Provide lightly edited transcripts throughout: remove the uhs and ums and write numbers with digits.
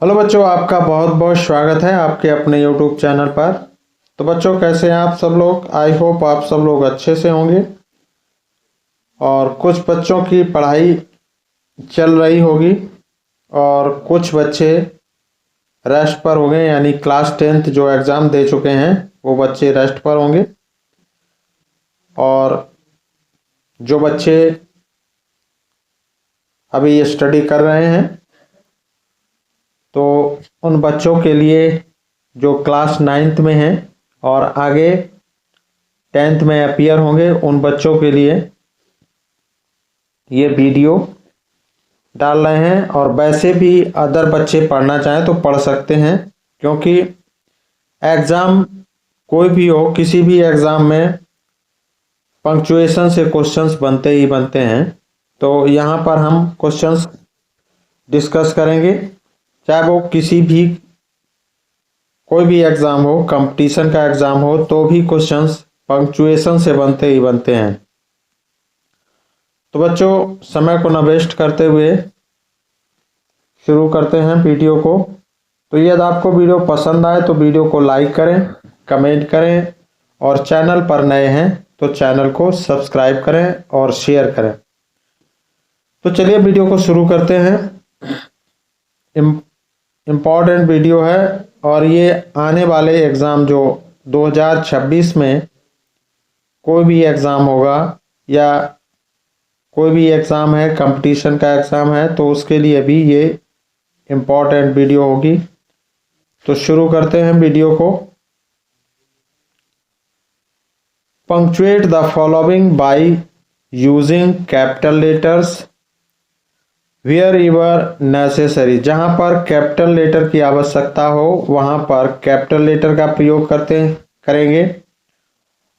Hello बच्चों, आपका बहुत बहुत स्वागत है आपके अपने यूट्यूब चैनल पर। तो बच्चों, कैसे हैं आप सब लोग? आई होप आप सब लोग अच्छे से होंगे। और कुछ बच्चों की पढ़ाई चल रही होगी और कुछ बच्चे रेस्ट पर होंगे, यानी क्लास 10th जो एग्ज़ाम दे चुके हैं वो बच्चे रेस्ट पर होंगे। और जो बच्चे अभी स्टडी कर रहे हैं तो उन बच्चों के लिए जो क्लास 9th में हैं और आगे 10th में अपीयर होंगे, उन बच्चों के लिए ये वीडियो डाल रहे हैं। और वैसे भी अदर बच्चे पढ़ना चाहें तो पढ़ सकते हैं, क्योंकि एग्ज़ाम कोई भी हो, किसी भी एग्ज़ाम में पंक्चुएशन से क्वेश्चंस बनते ही बनते हैं। तो यहाँ पर हम क्वेश्चंस डिस्कस करेंगे, चाहे वो किसी भी कोई भी एग्ज़ाम हो, कंपटीशन का एग्ज़ाम हो, तो भी क्वेश्चंस पंक्चुएशन से बनते ही बनते हैं। तो बच्चों, समय को न वेस्ट करते हुए शुरू करते हैं वीडियो को। तो यदि आपको वीडियो पसंद आए तो वीडियो को लाइक करें, कमेंट करें, और चैनल पर नए हैं तो चैनल को सब्सक्राइब करें और शेयर करें। तो चलिए वीडियो को शुरू करते हैं। इम्पॉर्टेंट वीडियो है और ये आने वाले एग्ज़ाम जो 2026 में कोई भी एग्ज़ाम होगा या कोई भी एग्ज़ाम है, कंपटीशन का एग्ज़ाम है, तो उसके लिए भी ये इम्पॉर्टेंट वीडियो होगी। तो शुरू करते हैं वीडियो को। Punctuate the following by using capital letters wherever necessary. जहाँ पर कैपिटल लेटर की आवश्यकता हो वहाँ पर कैपिटल लेटर का प्रयोग करेंगे,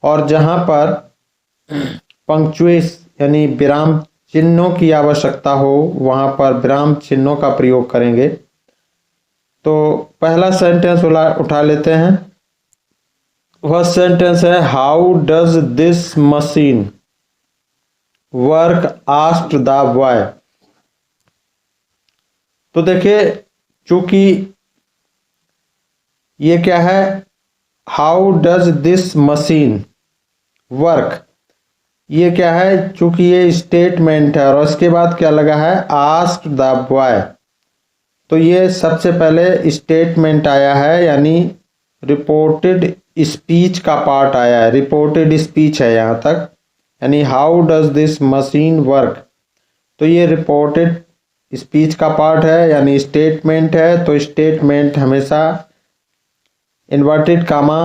और जहाँ पर पंक्चुएस यानी विराम चिन्हों की आवश्यकता हो वहाँ पर विराम चिन्हों का प्रयोग करेंगे। तो पहला सेंटेंस उठा लेते हैं। वह सेंटेंस है, how does this machine work asked the boy. तो देखिए, चूंकि ये क्या है, how does this machine work, ये क्या है, चूंकि ये स्टेटमेंट है और उसके बाद क्या लगा है, आस्क्ड द बॉय। तो ये सबसे पहले स्टेटमेंट आया है, यानी रिपोर्टेड स्पीच का पार्ट आया है, रिपोर्टेड स्पीच है यहाँ तक, यानी how does this machine work. तो ये रिपोर्टेड स्पीच का पार्ट है, यानी स्टेटमेंट है। तो स्टेटमेंट हमेशा इन्वर्टेड कामा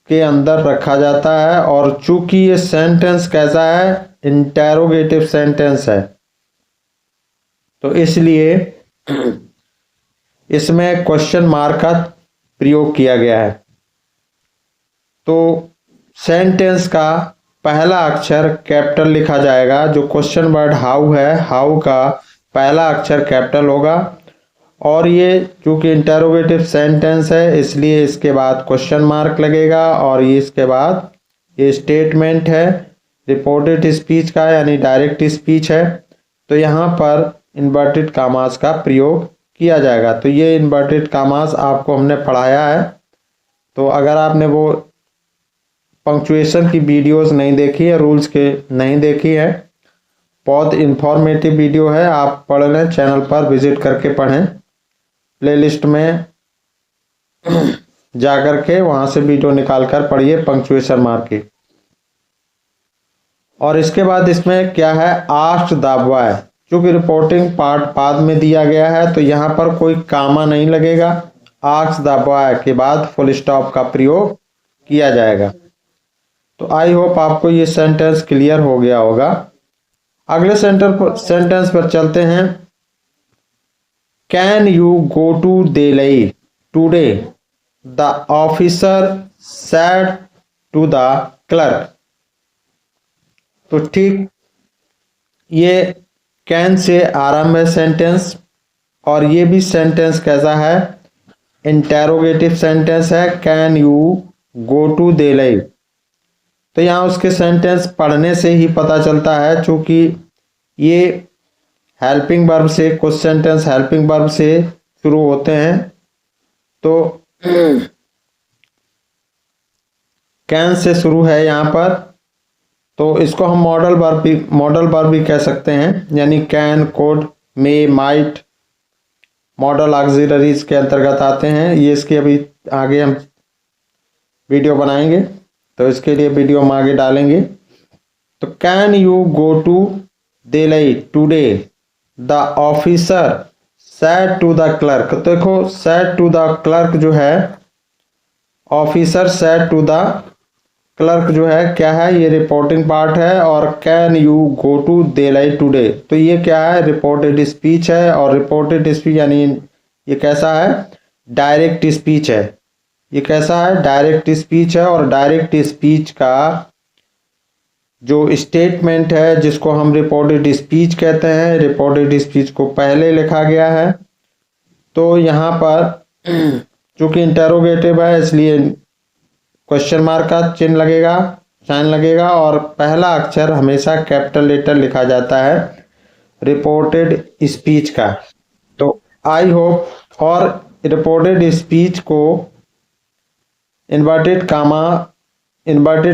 के अंदर रखा जाता है। और चूंकि ये सेंटेंस कैसा है, इंटेरोगेटिव सेंटेंस है, तो इसलिए इसमें क्वेश्चन मार्क का प्रयोग किया गया है। तो सेंटेंस का पहला अक्षर कैपिटल लिखा जाएगा। जो क्वेश्चन वर्ड हाउ है, हाउ का पहला अक्षर कैपिटल होगा। और ये चूंकि इंटेरोगेटिव सेंटेंस है इसलिए इसके बाद क्वेश्चन मार्क लगेगा, और ये इसके बाद ये स्टेटमेंट है रिपोर्टेड स्पीच का, यानी डायरेक्ट स्पीच है। तो यहाँ पर इन्वर्टेड कामास का प्रयोग किया जाएगा। तो ये इन्वर्टेड कामास आपको हमने पढ़ाया है। तो अगर आपने वो पंक्चुएशन की वीडियोस नहीं देखी है, रूल्स के नहीं देखी है, बहुत इंफॉर्मेटिव वीडियो है, आप पढ़ लें, चैनल पर विजिट करके पढ़ें, प्लेलिस्ट में जाकर के वहां से वीडियो निकाल कर पढ़िए पंक्चुएशन मार्क की। और इसके बाद इसमें क्या है, आस्क्ड द बॉय। चूंकि रिपोर्टिंग पार्ट बाद में दिया गया है तो यहाँ पर कोई कामा नहीं लगेगा, आस्क्ड द बॉय के बाद फुल स्टॉप का प्रयोग किया जाएगा। तो आई होप आपको ये सेंटेंस क्लियर हो गया होगा। अगले सेंटेंस पर चलते हैं। Can you go to Delhi today, the officer said to the clerk. तो ठीक, ये कैन से आरंभ है सेंटेंस, और ये भी सेंटेंस कैसा है, इंटेरोगेटिव सेंटेंस है। Can you go to Delhi. तो यहाँ उसके सेंटेंस पढ़ने से ही पता चलता है, चूंकि ये हेल्पिंग वर्ब से, कुछ सेंटेंस हेल्पिंग वर्ब से शुरू होते हैं। तो कैन से शुरू है यहाँ पर, तो इसको हम मॉडल वर्ब भी कह सकते हैं, यानी can, code, may, might model auxiliaries के अंतर्गत आते हैं। ये इसके अभी आगे हम वीडियो बनाएंगे, तो इसके लिए वीडियो हम आगे डालेंगे। तो can you go to Delhi today, the officer said to the clerk. तो देखो सेड टू द क्लर्क जो है, officer said to the clerk जो है क्या है, ये रिपोर्टिंग पार्ट है। और can you go to Delhi today, तो ये क्या है, रिपोर्टेड स्पीच है। और रिपोर्टेड स्पीच यानी ये कैसा है, डायरेक्ट स्पीच है। ये कैसा है, डायरेक्ट स्पीच है। और डायरेक्ट स्पीच का जो स्टेटमेंट है जिसको हम रिपोर्टेड स्पीच कहते हैं, रिपोर्टेड स्पीच को पहले लिखा गया है। तो यहाँ पर चूंकि इंटेरोगेटिव है इसलिए क्वेश्चन मार्क का चिन्ह लगेगा, साइन लगेगा, और पहला अक्षर हमेशा कैपिटल लेटर लिखा जाता है रिपोर्टेड स्पीच का। तो आई होप, और रिपोर्टेड स्पीच को इन्वर्टेड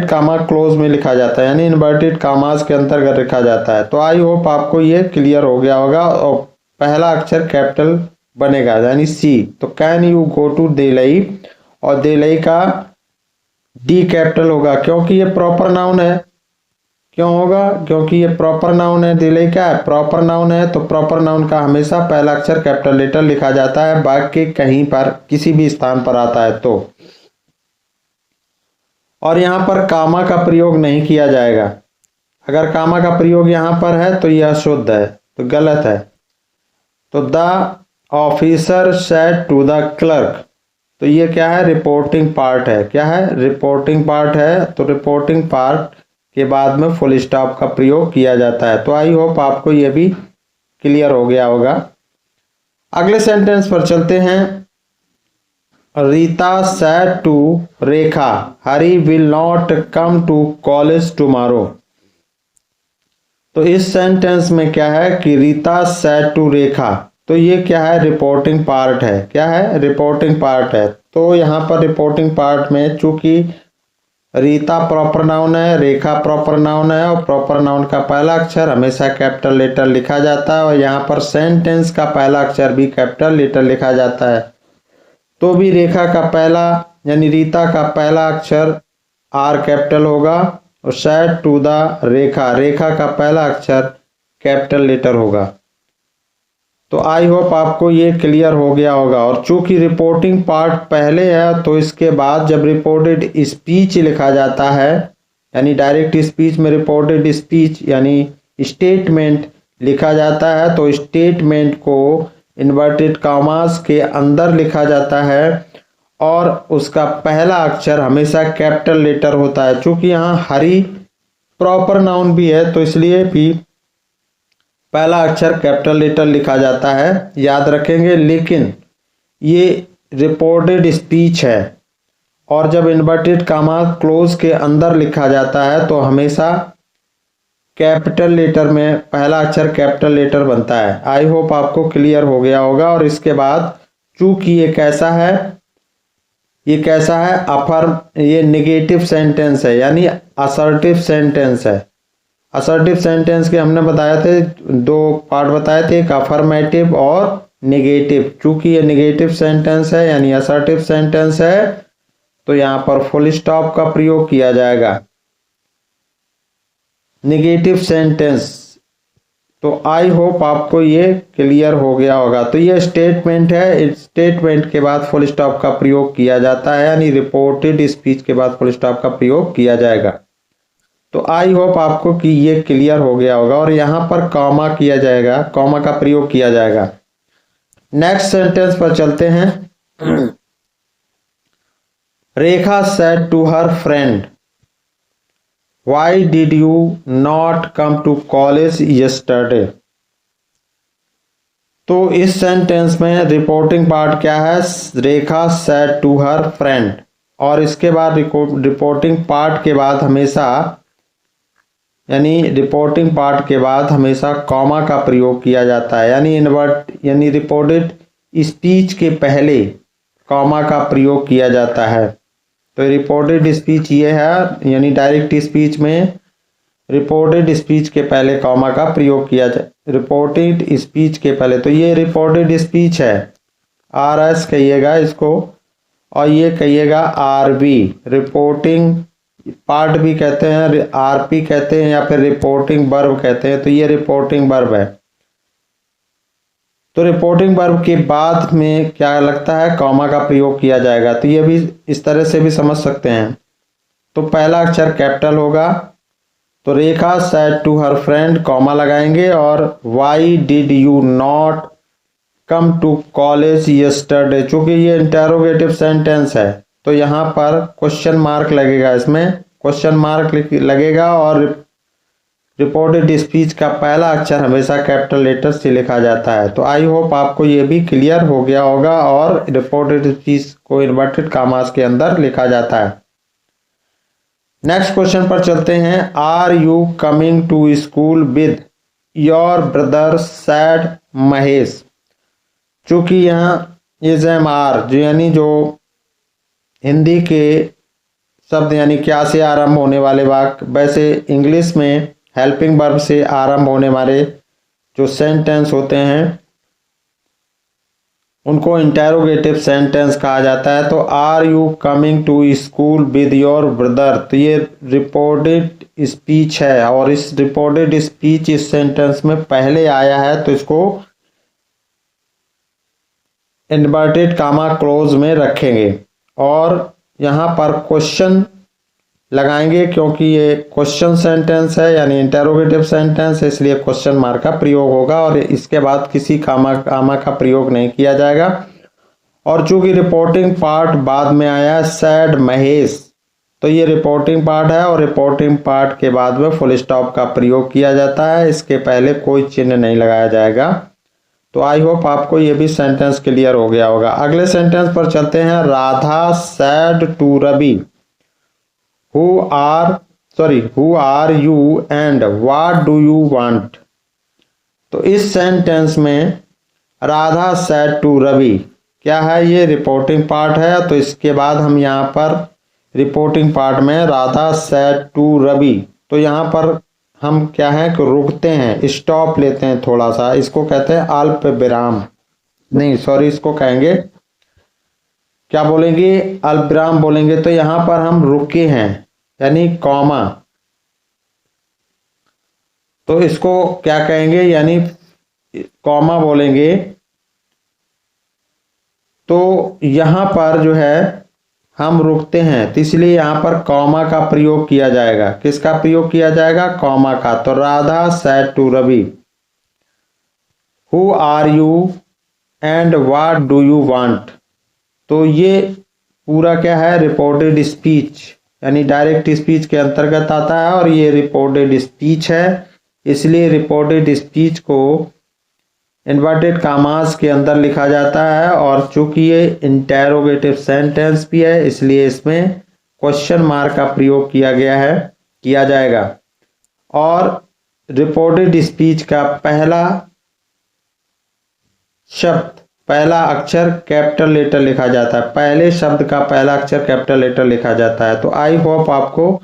कामा क्लोज में लिखा जाता है, यानी इन्वर्टेड कामास के अंतर्गत लिखा जाता है। तो आई होप आपको ये क्लियर हो गया होगा। और पहला अक्षर कैपिटल बनेगा यानी सी। तो can you go to Delhi, और दिल्ली का डी कैपिटल होगा क्योंकि ये प्रॉपर नाउन है। क्यों होगा, क्योंकि ये प्रॉपर नाउन है। दिल्ली क्या है, प्रॉपर नाउन है। तो प्रॉपर नाउन का हमेशा पहला अक्षर कैपिटल लेटर लिखा जाता है, वाक्य कहीं पर किसी भी स्थान पर आता है तो। और यहाँ पर कामा का प्रयोग नहीं किया जाएगा। अगर कामा का प्रयोग यहाँ पर है तो यह अशुद्ध है, तो गलत है। तो the officer said to the clerk, तो ये क्या है, रिपोर्टिंग पार्ट है। क्या है, रिपोर्टिंग पार्ट है। तो रिपोर्टिंग पार्ट के बाद में फुल स्टॉप का प्रयोग किया जाता है। तो आई होप आपको ये भी क्लियर हो गया होगा। अगले सेंटेंस पर चलते हैं। Rita said to Rekha, Hari will not come to college tomorrow. तो इस सेंटेंस में क्या है कि रीता सेड टू रेखा, तो ये क्या है, रिपोर्टिंग पार्ट है। क्या है, रिपोर्टिंग पार्ट है। तो यहाँ पर रिपोर्टिंग पार्ट में चूंकि रीता प्रॉपर नाउन है, रेखा प्रॉपर नाउन है, और प्रॉपर नाउन का पहला अक्षर हमेशा कैपिटल लेटर लिखा जाता है। और यहाँ पर सेंटेंस का पहला अक्षर भी कैपिटल लेटर लिखा जाता है। तो भी रेखा का पहला यानी रीता का पहला अक्षर आर कैपिटल होगा, और सेड टू द रेखा, रेखा का पहला अक्षर कैपिटल लेटर होगा। तो आई होप आपको ये क्लियर हो गया होगा। और चूंकि रिपोर्टिंग पार्ट पहले है तो इसके बाद जब रिपोर्टेड स्पीच लिखा जाता है, यानी डायरेक्ट स्पीच में रिपोर्टेड स्पीच यानी स्टेटमेंट लिखा जाता है, तो स्टेटमेंट को इन्वर्टेड कामास के अंदर लिखा जाता है। और उसका पहला अक्षर हमेशा कैपिटल लेटर होता है। चूंकि यहाँ हरी प्रॉपर नाउन भी है तो इसलिए भी पहला अक्षर कैपिटल लेटर लिखा जाता है, याद रखेंगे। लेकिन ये रिपोर्टेड स्पीच है, और जब इन्वर्टेड कामा क्लोज के अंदर लिखा जाता है तो हमेशा कैपिटल लेटर में पहला अक्षर कैपिटल लेटर बनता है। आई होप आपको क्लियर हो गया होगा। और इसके बाद चूंकि ये कैसा है, ये कैसा है, अफर्म, ये नेगेटिव सेंटेंस है यानी असर्टिव सेंटेंस है। असर्टिव सेंटेंस के हमने बताए थे, दो पार्ट बताए थे, एक अफर्मेटिव और नेगेटिव। चूंकि ये नेगेटिव सेंटेंस है यानी असर्टिव सेंटेंस है, तो यहाँ पर फुल स्टॉप का प्रयोग किया जाएगा। नेगेटिव सेंटेंस, तो आई होप आपको ये क्लियर हो गया होगा। तो ये स्टेटमेंट है, स्टेटमेंट के बाद फुल स्टॉप का प्रयोग किया जाता है, यानी रिपोर्टेड स्पीच के बाद फुल स्टॉप का प्रयोग किया जाएगा। तो आई होप आपको कि ये क्लियर हो गया होगा। और यहाँ पर कॉमा किया जाएगा, कॉमा का प्रयोग किया जाएगा। नेक्स्ट सेंटेंस पर चलते हैं। Rekha said to her friend, Why did you not come to college yesterday? तो इस सेंटेंस में रिपोर्टिंग पार्ट क्या है, रेखा सेड टू हर फ्रेंड, और इसके बाद रिपोर्टिंग पार्ट के बाद हमेशा यानी रिपोर्टिंग पार्ट के बाद हमेशा कॉमा का प्रयोग किया जाता है, यानी रिपोर्टेड स्पीच के पहले कॉमा का प्रयोग किया जाता है। तो रिपोर्टेड स्पीच ये है, यानी डायरेक्ट स्पीच में रिपोर्टेड स्पीच के पहले कॉमा का प्रयोग किया जाए। रिपोर्टेड स्पीच के पहले, तो ये रिपोर्टेड स्पीच है, RS कहिएगा इसको, और ये कहिएगा RB, रिपोर्टिंग पार्ट भी कहते हैं, RP कहते हैं, या फिर रिपोर्टिंग वर्ब कहते हैं। तो ये रिपोर्टिंग वर्ब है। तो रिपोर्टिंग वर्ब के बाद में क्या लगता है, कॉमा का प्रयोग किया जाएगा। तो ये भी इस तरह से भी समझ सकते हैं। तो पहला अक्षर कैपिटल होगा, तो Rekha said to her friend, comma लगाएंगे, और why did you not come to college yesterday, चूंकि ये इंटेरोगेटिव सेंटेंस है तो यहाँ पर क्वेश्चन मार्क लगेगा, इसमें क्वेश्चन मार्क लगेगा, और रिपोर्टेड स्पीच का पहला अक्षर हमेशा कैपिटल लेटर से लिखा जाता है। तो आई होप आपको ये भी क्लियर हो गया होगा, और रिपोर्टेड स्पीच को इन्वर्टेड कॉमास के अंदर लिखा जाता है। नेक्स्ट क्वेश्चन पर चलते हैं। Are you coming to school with your brother said Mahesh, चूंकि यहाँ इज एम आर जो यानी जो हिंदी के शब्द यानी क्या से आरंभ होने वाले वाक्य, वैसे इंग्लिश में हेल्पिंग वर्ब से आरंभ होने वाले जो सेंटेंस होते हैं उनको इंटेरोगेटिव सेंटेंस कहा जाता है। तो are you coming to school with your brother, तो ये रिपोर्टेड स्पीच है, और इस रिपोर्टेड स्पीच इस सेंटेंस में पहले आया है, तो इसको इन्वर्टेड कामा क्लोज में रखेंगे, और यहाँ पर क्वेश्चन लगाएंगे, क्योंकि ये क्वेश्चन सेंटेंस है यानी इंटेरोगेटिव सेंटेंस है, इसलिए क्वेश्चन मार्क का प्रयोग होगा, और इसके बाद किसी कामा का प्रयोग नहीं किया जाएगा। और चूंकि रिपोर्टिंग पार्ट बाद में आया सैड महेश, तो ये रिपोर्टिंग पार्ट है, और रिपोर्टिंग पार्ट के बाद में फुल स्टॉप का प्रयोग किया जाता है, इसके पहले कोई चिन्ह नहीं लगाया जाएगा। तो आई होप आपको ये भी सेंटेंस क्लियर हो गया होगा। अगले सेंटेंस पर चलते हैं। Radha said to Ravi, who are you and what do you want. तो इस सेंटेंस में राधा सैड टू रवि क्या है, ये रिपोर्टिंग पार्ट है, तो इसके बाद हम यहाँ पर रिपोर्टिंग पार्ट में राधा सैड टू रवि, तो यहाँ पर हम क्या है कि रुकते हैं, स्टॉप लेते हैं थोड़ा सा, इसको कहते हैं अल्प विराम, नहीं सॉरी, इसको कहेंगे क्या बोलेंगे, अल्प विराम बोलेंगे। तो यहाँ पर हम रुके हैं यानी कॉमा, तो इसको क्या कहेंगे, यानी कॉमा बोलेंगे। तो यहाँ पर जो है हम रुकते हैं, तो इसलिए यहाँ पर कॉमा का प्रयोग किया जाएगा। किसका प्रयोग किया जाएगा, कॉमा का। तो Radha said to Ravi, who are you and what do you want. तो ये पूरा क्या है, रिपोर्टेड स्पीच यानी डायरेक्ट स्पीच के अंतर्गत आता है, और ये रिपोर्टेड स्पीच है, इसलिए रिपोर्टेड स्पीच को इन्वर्टेड कामास के अंदर लिखा जाता है। और चूंकि ये इंटेरोगेटिव सेंटेंस भी है, इसलिए इसमें क्वेश्चन मार्क का प्रयोग किया जाएगा। और रिपोर्टेड स्पीच का पहला शब्द, पहला अक्षर कैपिटल लेटर लिखा जाता है, पहले शब्द का पहला अक्षर कैपिटल लेटर लिखा जाता है। तो आई होप आपको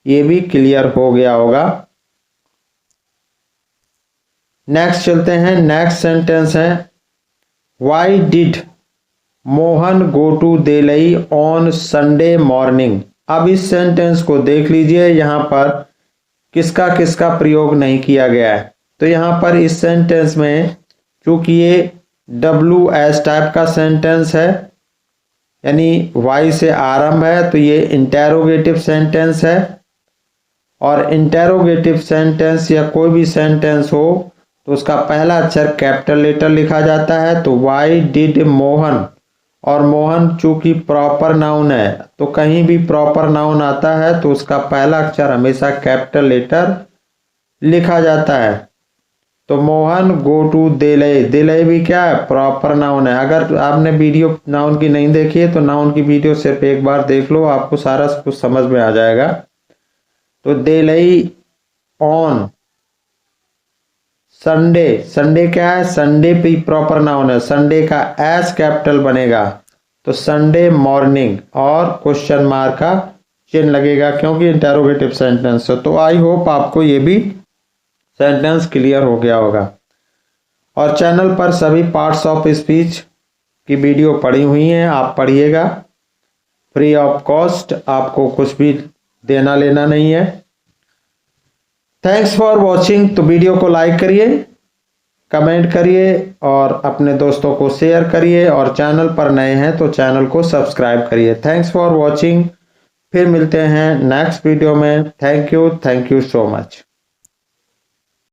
ये भी क्लियर हो गया होगा। नेक्स्ट चलते हैं। नेक्स्ट सेंटेंस है, why did Mohan go to Delhi on Sunday morning. अब इस सेंटेंस को देख लीजिए, यहाँ पर किसका किसका प्रयोग नहीं किया गया है। तो यहाँ पर इस सेंटेंस में चूंकि ये WS टाइप का सेंटेंस है यानी वाई से आरंभ है, तो ये इंटेरोगेटिव सेंटेंस है, और इंटेरोगेटिव सेंटेंस या कोई भी सेंटेंस हो तो उसका पहला अक्षर कैपिटल लेटर लिखा जाता है। तो वाई डिड मोहन, और मोहन चूंकि प्रॉपर नाउन है, तो कहीं भी प्रॉपर नाउन आता है तो उसका पहला अक्षर हमेशा कैपिटल लेटर लिखा जाता है। तो मोहन गो टू देलई, देलई भी क्या है, प्रॉपर नाउन है। अगर आपने वीडियो नाउन की नहीं देखी है तो नाउन की वीडियो सिर्फ एक बार देख लो, आपको सारा कुछ समझ में आ जाएगा। तो देलई ऑन संडे, संडे क्या है? संडे भी प्रॉपर नाउन है, संडे का एस कैपिटल बनेगा तो संडे मॉर्निंग और क्वेश्चन मार्क का चिन्ह लगेगा क्योंकि इंटेरोगेटिव सेंटेंस है। तो आई होप आपको ये भी सेंटेंस क्लियर हो गया होगा। और चैनल पर सभी पार्ट्स ऑफ स्पीच की वीडियो पड़ी हुई हैं, आप पढ़िएगा, फ्री ऑफ कॉस्ट, आपको कुछ भी देना लेना नहीं है। Thanks for watching. तो वीडियो को लाइक करिए, कमेंट करिए और अपने दोस्तों को शेयर करिए, और चैनल पर नए हैं तो चैनल को सब्सक्राइब करिए। Thanks for watching. फिर मिलते हैं नेक्स्ट वीडियो में। Thank you so much.